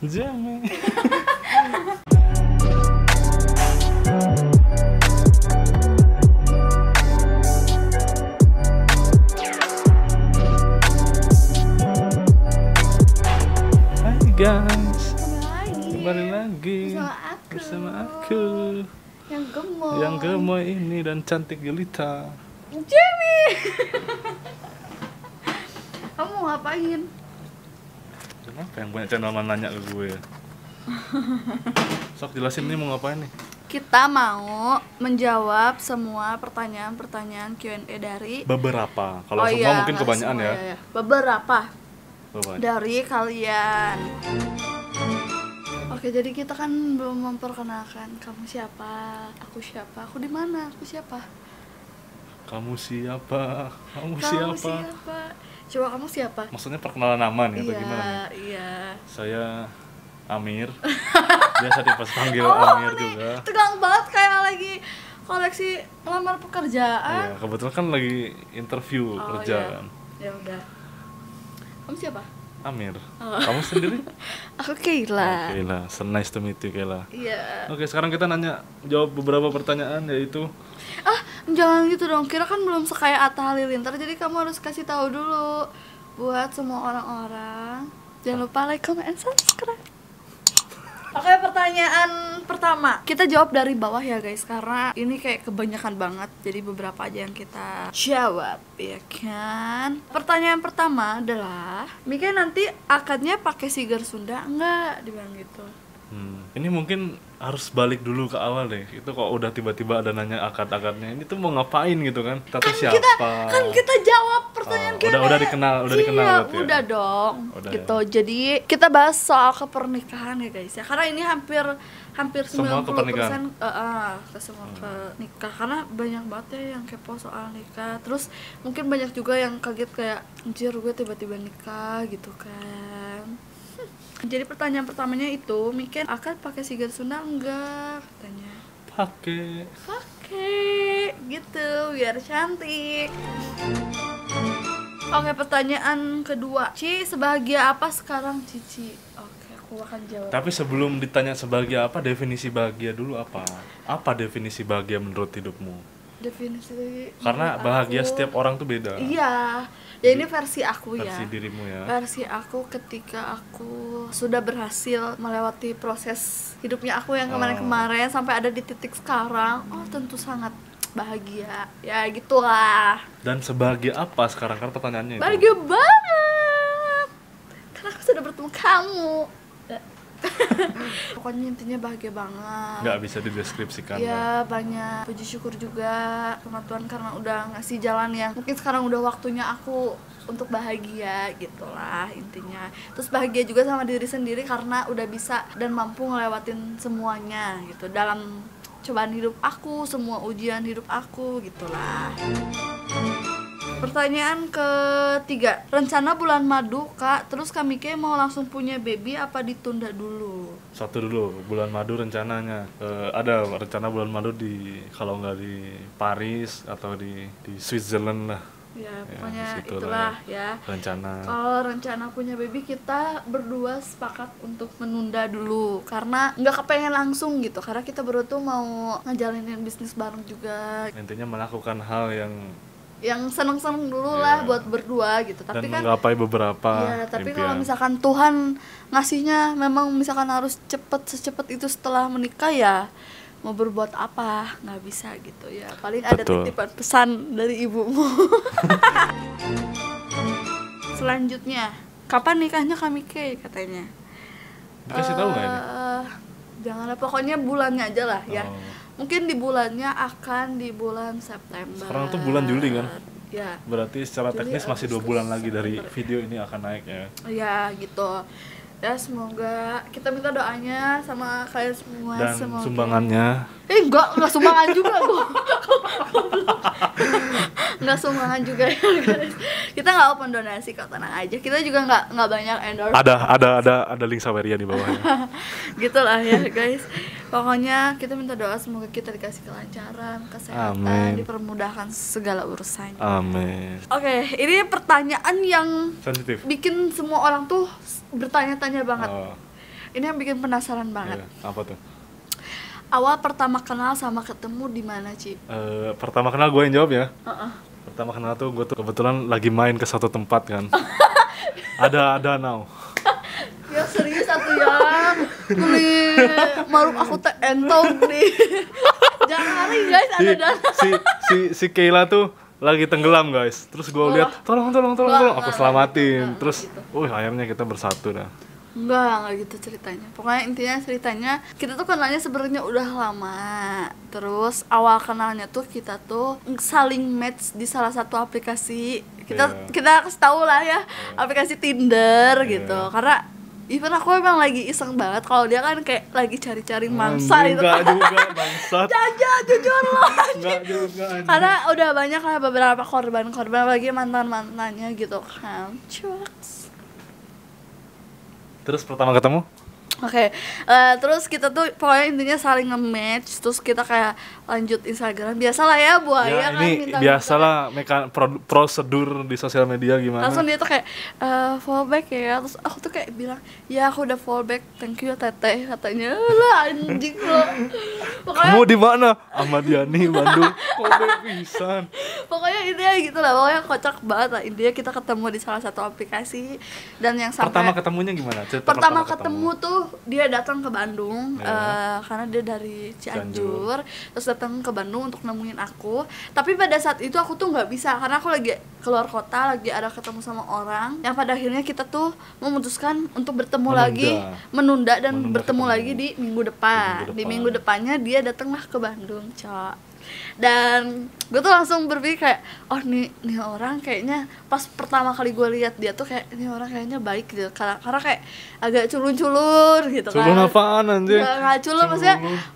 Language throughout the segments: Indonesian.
Jamie. Hai guys, kembali lagi bersama aku yang gemoy ini dan cantik jelita. Jamie. Kamu ngapain? Kenapa yang banyak channel nanya ke gue? Sok jelasin ini mau ngapain nih? Kita mau menjawab semua pertanyaan-pertanyaan Q&A dari Beberapa, kalau semua mungkin nggak kebanyakan semua, ya. Beberapa Beberapa. dari kalian. Oke, jadi kita kan belum memperkenalkan kamu siapa, aku siapa, aku di mana, aku siapa. Kamu siapa? Kamu Kamu siapa? siapa? Coba kamu siapa? Maksudnya perkenalan nama nih atau gimana nih? Iya. Saya Amir. Biasa dipanggil Oh, Amir nih, juga. tegang banget kayak lagi koleksi lamar pekerjaan. Iya, kebetulan kan lagi interview kerjaan. Ya udah. Kamu siapa? Amir. Oh. Kamu sendiri? Aku Kayla. Oke lah, so nice to meet you Kayla. Iya. Oke, sekarang kita jawab beberapa pertanyaan, yaitu Jangan gitu dong. Kira kan belum sekaya Atta Halilintar, jadi kamu harus kasih tahu dulu buat semua orang-orang. Jangan lupa like, comment, and subscribe. Oke, pertanyaan pertama. Kita jawab dari bawah ya guys, karena ini kayak kebanyakan banget. Jadi beberapa aja yang kita jawab, ya kan? Pertanyaan pertama adalah, Mika nanti akadnya pakai sigar Sunda enggak? Dibilang gitu. ini mungkin harus balik dulu ke awal deh. Itu kok udah tiba-tiba ada nanya akad-akadnya. Ini tuh mau ngapain gitu kan? Kita tuh siapa? Kita jawab pertanyaan kita. Udah dikenal Iya, berarti ya? udah dong. Udah gitu. Ya. Jadi kita bahas soal kepernikahan ya guys ya. Karena ini hampir Semua 90% kepernikahan? ke semua ke nikah. Karena banyak banget ya yang kepo soal nikah. Terus mungkin banyak juga yang kaget kayak, anjir gue tiba-tiba nikah gitu kan. Jadi pertanyaan pertamanya itu, Mika akan pakai sigar Sunda enggak? Katanya. Pakai Gitu biar cantik. Oke, pertanyaan kedua, Ci sebahagia apa sekarang Cici? Oke, aku akan jawab. Tapi sebelum ditanya sebagai apa, definisi bahagia dulu apa? Apa definisi bahagia menurut hidupmu? Definisi Karena menurut bahagia aku, setiap orang tuh beda. Iya, ya ini versi aku ya. Versi dirimu ya. Versi aku ketika aku sudah berhasil melewati proses hidupnya aku yang kemarin-kemarin sampai ada di titik sekarang, tentu sangat bahagia. Ya gitulah. Dan sebahagia apa sekarang? Kan pertanyaannya itu. Bahagia banget karena aku sudah bertemu kamu. Pokoknya intinya bahagia banget. Nggak bisa dideskripsikan. Ya banyak puji syukur juga sama Tuhan karena udah ngasih jalan yang mungkin sekarang udah waktunya aku untuk bahagia gitulah intinya. Terus bahagia juga sama diri sendiri karena udah bisa dan mampu ngelewatin semuanya gitu dalam cobaan hidup aku, semua ujian hidup aku gitulah. Pertanyaan ketiga, rencana bulan madu Kak, terus Kak Mika mau langsung punya baby apa ditunda dulu? Satu dulu, bulan madu rencananya ada rencana bulan madu kalau nggak di Paris atau di Switzerland lah. Ya pokoknya disitulah itulah ya. Rencana. Kalau rencana punya baby kita berdua sepakat untuk menunda dulu karena nggak kepengen langsung gitu, karena kita berdua tuh mau ngejalinin bisnis bareng juga. Intinya melakukan hal yang seneng-seneng dulu lah buat berdua gitu. Tapi dan kan menggapai beberapa tapi impian. kalau misalkan Tuhan ngasihnya memang misalkan harus secepat itu setelah menikah, ya mau berbuat apa nggak bisa gitu ya. Paling ada titipan pesan dari ibumu. Selanjutnya, kapan nikahnya Kak Mika katanya? Dikasih tahu nggak ini? Janganlah, pokoknya bulannya aja lah ya. Mungkin di bulannya akan di bulan September. Sekarang tuh bulan Juli kan? Ya. Berarti secara teknis masih 2 bulan lagi dari video ini akan naik ya. Ya gitu. Ya semoga kita minta doanya sama kalian semua. Dan semoga. sumbangannya. Enggak sumbangan juga gua. Enggak sumbangan juga ya guys. Kita nggak open donasi kok, tenang aja. Kita juga nggak banyak endorse. Ada link Saweria di bawahnya. Gitulah ya guys. Pokoknya kita minta doa semoga kita dikasih kelancaran, kesehatan, Amin. dipermudahkan segala urusannya. Amin. Oke, ini pertanyaan yang Sensitif. bikin semua orang tuh bertanya-tanya banget. Ini yang bikin penasaran banget. Iya, apa tuh? Awal pertama kenal sama ketemu di mana, Ci? Pertama kenal gue yang jawab ya. Heeh. Pertama kenal tuh gue tuh kebetulan lagi main ke satu tempat kan. ada danau. Ya serius atuh ya. Beli maruk aku teh entong nih. Jangan hari guys, ada danau. Si Kayla tuh lagi tenggelam guys. Terus gue lihat, tolong. Aku selamatin. Enggak, Terus, gitu. akhirnya kita bersatu dah. Enggak gitu ceritanya. Pokoknya intinya ceritanya kita tuh kenalnya sebenarnya udah lama. Terus awal kenalnya tuh kita tuh saling match di salah satu aplikasi. Kita kasih tahu lah ya, aplikasi Tinder gitu. Karena even aku emang lagi iseng banget kalau dia kan kayak lagi cari-cari mangsa gitu. Enggak juga bangsat. Jaja jujur loh. Enggak juga. Karena udah banyak lah beberapa korban lagi mantannya gitu kan. Cuaks. Terus pertama ketemu? Oke, terus kita tuh pokoknya intinya saling nge-match. Terus kita kayak lanjut Instagram. Biasalah ya buaya kan ini minta-minta. biasalah prosedur di sosial media gimana. Langsung dia tuh kayak follow back ya. Terus aku tuh kayak bilang, ya aku udah follow back, thank you teteh. Katanya, lah anjing lo. Pokoknya, kamu di mana? Ahmad Yani, Bandung. Kode pisan. pokoknya intinya gitu lah. Pokoknya kocak banget lah. Intinya kita ketemu di salah satu aplikasi. Dan yang sampai Pertama ketemunya gimana? pertama ketemu tuh dia datang ke Bandung, karena dia dari Cianjur, terus datang ke Bandung untuk nemuin aku. Tapi pada saat itu aku tuh nggak bisa karena aku lagi keluar kota, lagi ada ketemu sama orang. Yang pada akhirnya kita tuh memutuskan untuk menunda dan bertemu lagi di minggu depan. Di minggu depannya dia datanglah ke Bandung, Cok. Dan gue tuh langsung berpikir kayak, oh nih orang kayaknya pas pertama kali gue lihat dia tuh kayak ini orang kayaknya baik gitu, karena kayak agak culun gitu kan. Culun apaan anjing? Gak culun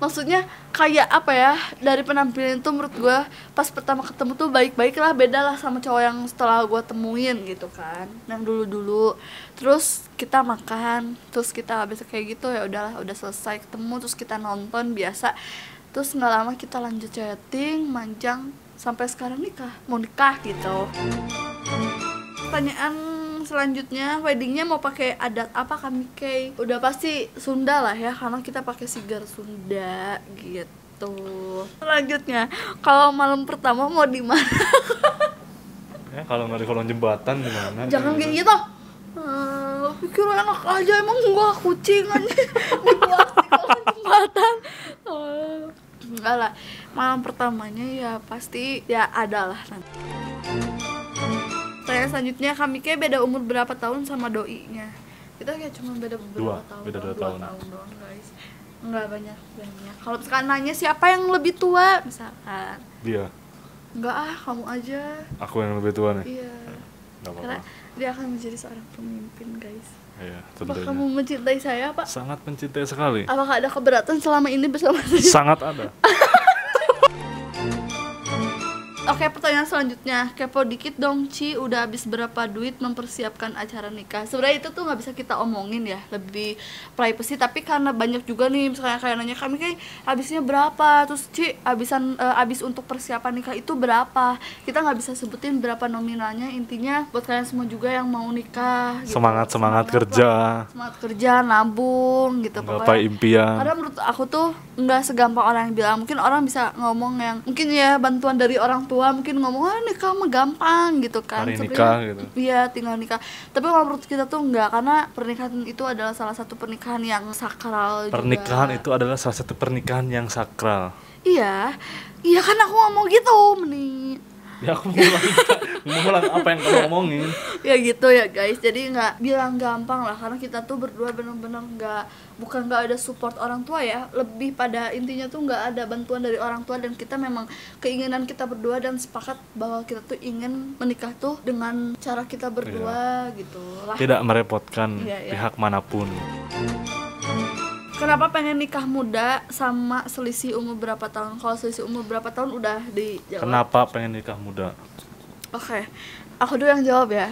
maksudnya kayak apa ya, dari penampilan itu menurut gue pas pertama ketemu tuh baik-baik lah, beda lah sama cowok yang setelah gue temuin gitu kan, yang dulu. Terus kita makan, terus kita habis kayak gitu ya udahlah, udah selesai ketemu, terus kita nonton biasa. Terus nggak lama kita lanjut chatting, manjang sampai sekarang mau nikah gitu. Pertanyaan selanjutnya, weddingnya mau pakai adat apa kami Kay? Udah pasti Sunda lah ya, karena kita pakai sigar Sunda gitu. Selanjutnya, kalau malam pertama mau di mana? Ya kalau nggak di kolong jembatan di mana? Jangan kayak gitu. Pikir enak aja, emang gua kucing aja dibuat di kolong jembatan. Enggak lah, malam pertamanya ya pasti ya ada lah nanti. Pertanyaan selanjutnya, kami kayak beda umur berapa tahun sama doinya? Kita kayak cuma beda beberapa tahun. Beda 2 tahun doang guys. Enggak banyak. Kalau misalkan nanya siapa yang lebih tua misalkan, Dia. enggak kamu aja. Aku yang lebih tua nih. Iya. Nggak Karena apa-apa. dia akan menjadi seorang pemimpin guys. Iya, Apakah tentunya. kamu mencintai saya, Pak? Sangat mencintai sekali. Apakah ada keberatan selama ini bersama saya? Sangat ada. Oke, pertanyaan selanjutnya, kepo dikit dong Ci, udah habis berapa duit mempersiapkan acara nikah? Sebenarnya itu tuh nggak bisa kita omongin ya, lebih privacy. Tapi karena banyak juga nih, misalnya kayak nanya kami kayak habisnya berapa, terus Ci habis untuk persiapan nikah itu berapa? Kita nggak bisa sebutin berapa nominalnya. Intinya buat kalian semua juga yang mau nikah, gitu. Semangat kerja. Semangat kerja, nabung gitu. Menggapai impian. Karena menurut aku tuh nggak segampang orang yang bilang. Mungkin orang bisa ngomong yang mungkin ya bantuan dari orang tua, mungkin ngomong nikah mah gampang gitu kan, hari nikah gitu. Iya, tinggal nikah. Tapi kalau menurut kita tuh enggak, karena pernikahan itu adalah salah satu pernikahan yang sakral Pernikahan juga. itu adalah salah satu pernikahan yang sakral. Iya kan aku ngomong gitu nih. Ya aku mengulang apa yang kamu ngomongin. Ya gitu ya guys, jadi nggak bilang gampang lah, karena kita tuh berdua benar-benar bukan nggak ada support orang tua ya, lebih pada intinya tuh nggak ada bantuan dari orang tua, dan kita memang keinginan kita berdua dan sepakat bahwa kita tuh ingin menikah tuh dengan cara kita berdua gitu lah. Tidak merepotkan Iya. pihak manapun. Kenapa pengen nikah muda sama selisih umur berapa tahun? Kalau selisih umur berapa tahun udah dijawab. Kenapa pengen nikah muda? Oke, aku dulu yang jawab ya.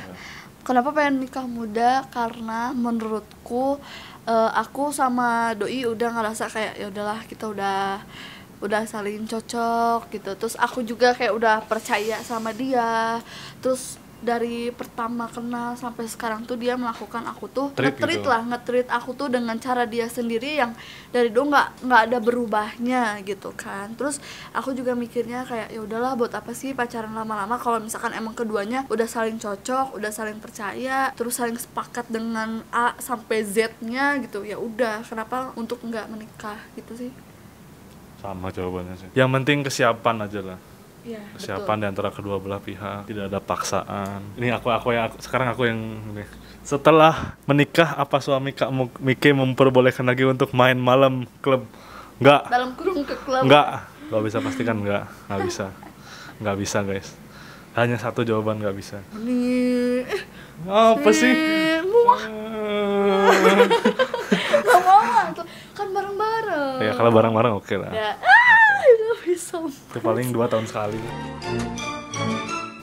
Kenapa pengen nikah muda? Karena menurutku aku sama doi udah ngerasa kayak ya udahlah, kita udah saling cocok gitu. Terus aku juga kayak udah percaya sama dia. Terus dari pertama kenal sampai sekarang tuh dia melakukan aku tuh Treat gitu. nge-treat aku tuh dengan cara dia sendiri yang dari dulu nggak ada berubahnya gitu kan. Terus aku juga mikirnya kayak ya udahlah, buat apa sih pacaran lama-lama kalau misalkan emang keduanya udah saling cocok, udah saling percaya, terus saling sepakat dengan A sampai Z-nya gitu. Ya udah, kenapa untuk nggak menikah gitu sih? Sama jawabannya sih. Yang penting kesiapan aja lah. Iya, Kesiapan di antara kedua belah pihak, tidak ada paksaan. Ini sekarang aku yang ini. Setelah menikah, apa suami Kak Mike memperbolehkan lagi untuk main malam klub? Enggak. dalam kurung ke klub. Enggak. Gak bisa pastikan enggak bisa. Enggak bisa, guys. Hanya satu jawaban, enggak bisa. Nih, Apa sih? muah. Gak mau tuh, kan bareng-bareng. Ya kalau bareng-bareng oke lah. Ya, gak bisa. Itu paling 2 tahun sekali.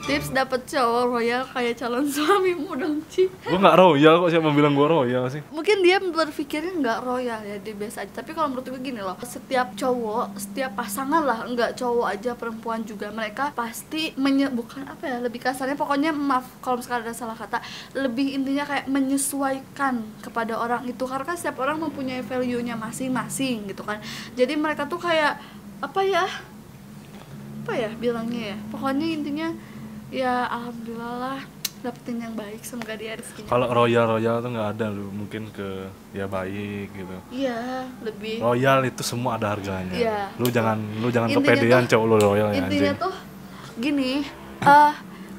Tips dapet cowok royal kayak calon suamimu dong, Ci. Gue nggak royal kok, siapa bilang gue royal sih? Mungkin dia berpikirnya nggak royal ya, dia biasa aja. Tapi kalau menurut gue gini loh, setiap cowok, setiap pasangan lah, nggak cowok aja, perempuan juga, mereka pasti bukan apa ya, lebih kasarnya pokoknya, maaf kalau misalkan ada salah kata, lebih intinya kayak menyesuaikan kepada orang itu, karena kan setiap orang mempunyai value-nya masing-masing gitu kan. Jadi mereka tuh kayak apa ya bilangnya ya, pokoknya intinya ya alhamdulillah lah dapetin yang baik, semoga dia rezekinya. Kalau royal tuh nggak ada lu, mungkin ke ya baik gitu. Iya, lebih Royal itu semua ada harganya. Iya. Lu jangan Intinya kepedean tuh- cowok lu royal ya intinya anjing. tuh gini,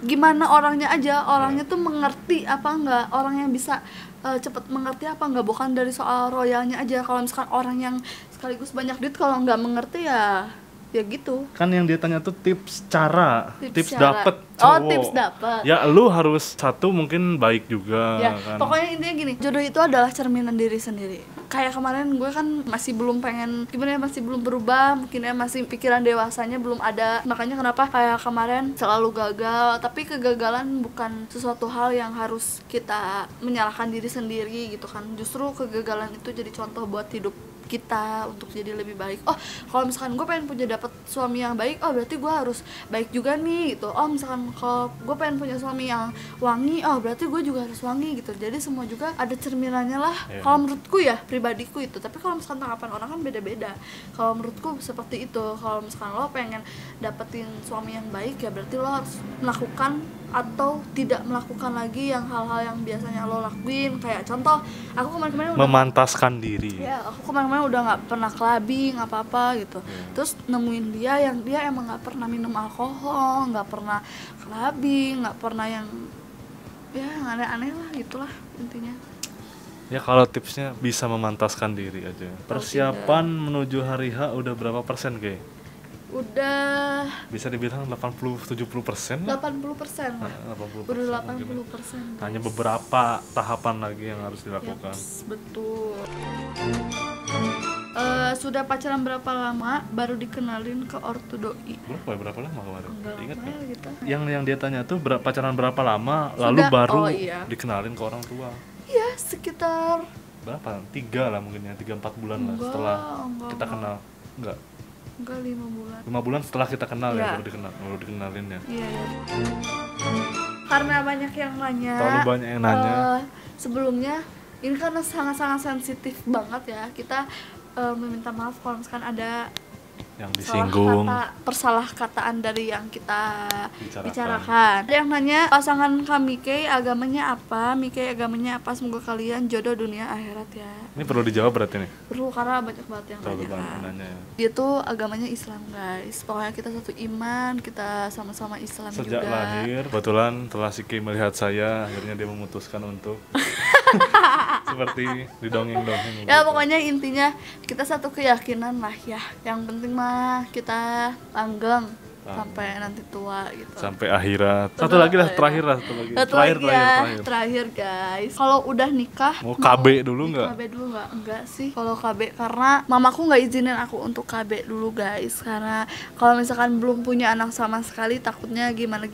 gimana orangnya aja, orangnya tuh mengerti apa enggak, orang yang bisa cepet mengerti apa enggak, bukan dari soal royalnya aja. Kalau misalkan orang yang sekaligus banyak duit, kalau nggak mengerti ya gitu. Kan yang dia tanya tuh tips cara, tips cara. dapet Oh, cowok. tips dapet. Ya lu harus satu mungkin baik juga Ya, kan. pokoknya intinya gini, jodoh itu adalah cerminan diri sendiri. Kayak kemarin gue kan masih belum pengen, gimana ya, masih belum berubah, mungkin ya masih pikiran dewasanya belum ada. Makanya kenapa kayak kemarin selalu gagal, tapi kegagalan bukan sesuatu hal yang harus kita menyalahkan diri sendiri gitu kan. Justru kegagalan itu jadi contoh buat hidup kita untuk jadi lebih baik. Oh, kalau misalkan gue pengen dapat suami yang baik, oh berarti gue harus baik juga nih gitu. Oh, misalkan kalau gue pengen punya suami yang wangi, oh berarti gue juga harus wangi gitu. Jadi semua juga ada cerminannya lah. Yeah. Kalau menurutku ya, pribadiku itu. Tapi kalau misalkan tanggapan orang kan beda-beda. Kalau menurutku seperti itu. Kalau misalkan lo pengen dapetin suami yang baik, ya berarti lo harus melakukan atau tidak melakukan lagi yang hal-hal yang biasanya lo lakuin. Kayak contoh, aku kemarin-kemarin Memantaskan diri. ya, aku kemarin-kemarin udah nggak pernah clubbing apa-apa gitu. Terus nemuin dia yang dia emang nggak pernah minum alkohol, nggak pernah clubbing, nggak pernah yang yang aneh-aneh lah, gitulah intinya. Ya kalau tipsnya bisa memantaskan diri aja. Persiapan menuju hari H udah berapa persen kayak? Udah Bisa dibilang 80-70% lah. 80% lah. 80%. Udah mungkin. 80%. Hanya beberapa tahapan lagi yang harus dilakukan. Yaps, betul. Sudah pacaran berapa lama baru dikenalin ke ortu doi? Berapa lama kemarin? Enggak Ingat lama nggak? gitu. Yang dia tanya tuh pacaran berapa lama, lalu baru oh iya. dikenalin ke orang tua. Iya, sekitar Berapa? 3 lah mungkin ya, 3-4 bulan lah Enggak, setelah enggak. kita kenal. Enggak, 5 bulan. 5 bulan setelah kita kenal ya Iya. baru dikenalin ya. Iya, iya. Karena banyak yang nanya. Terlalu banyak yang nanya. Sebelumnya ini karena sangat-sangat sensitif banget ya. Kita meminta maaf kalau misalkan ada Yang disinggung. persalah kataan dari yang kita Bicarakan. bicarakan. Ada yang nanya, pasangan kami Mike agamanya apa? Mike agamanya apa? Semoga kalian jodoh dunia akhirat ya. Ini perlu dijawab berarti nih. Perlu, karena banyak banget yang Terlalu nanya banyak kan. yang nanya ya. Dia tuh agamanya Islam guys. Pokoknya kita satu iman, kita sama-sama Islam Sejak juga. lahir, kebetulan setelah Siki melihat saya, akhirnya dia memutuskan untuk seperti didongeng-dongeng. Ya gitu. pokoknya intinya kita satu keyakinan lah ya. Yang penting mah kita langgeng sampai nanti tua gitu. Sampai akhirat. Satu lagi lah, terakhir lah, satu lagi. Satu Terakhir, lagi ya, terakhir. terakhir guys. Kalau udah nikah Mau KB dulu nggak? KB dulu nggak? Enggak sih kalau KB, karena mamaku nggak izinin aku untuk KB dulu guys. Karena kalau misalkan belum punya anak sama sekali takutnya gimana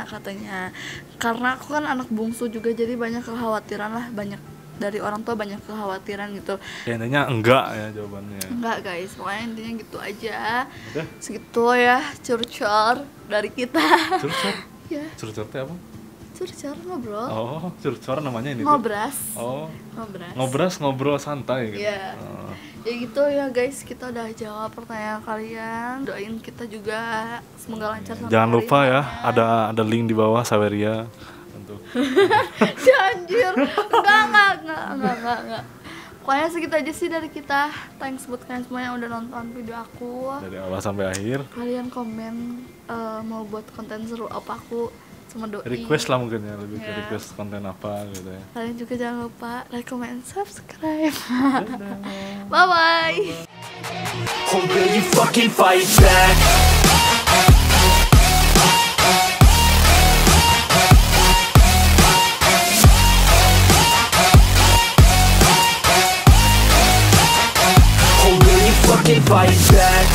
katanya. Karena aku kan anak bungsu juga, jadi banyak kekhawatiran lah, banyak dari orang tua banyak kekhawatiran gitu. Ya, intinya enggak ya jawabannya. Enggak guys, pokoknya intinya gitu aja. Udah? Segitu ya curcol dari kita. Curcol? Ya, Curcol teh apa? Curcol ngobrol. Oh, curcol namanya ini tuh. Ngobras. Oh, Ngobras. ngobrol santai gitu. Iya. Ya gitu ya guys, kita udah jawab pertanyaan kalian. Doain kita juga semoga lancar sampai Jangan hari lupa ya, H-nya. ada link di bawah Saweria untuk Anjir. Enggak. Pokoknya segitu aja sih dari kita. Thanks buat kalian semua yang udah nonton video aku. dari awal sampai akhir. Kalian komen mau buat konten seru apa, aku sama doi. Request lah mungkin ya, lebih ke Iya. request konten apa gitu ya. Kalian juga jangan lupa like, comment, subscribe. Bye bye. Or will you fucking fight back? Or will you fucking fight back?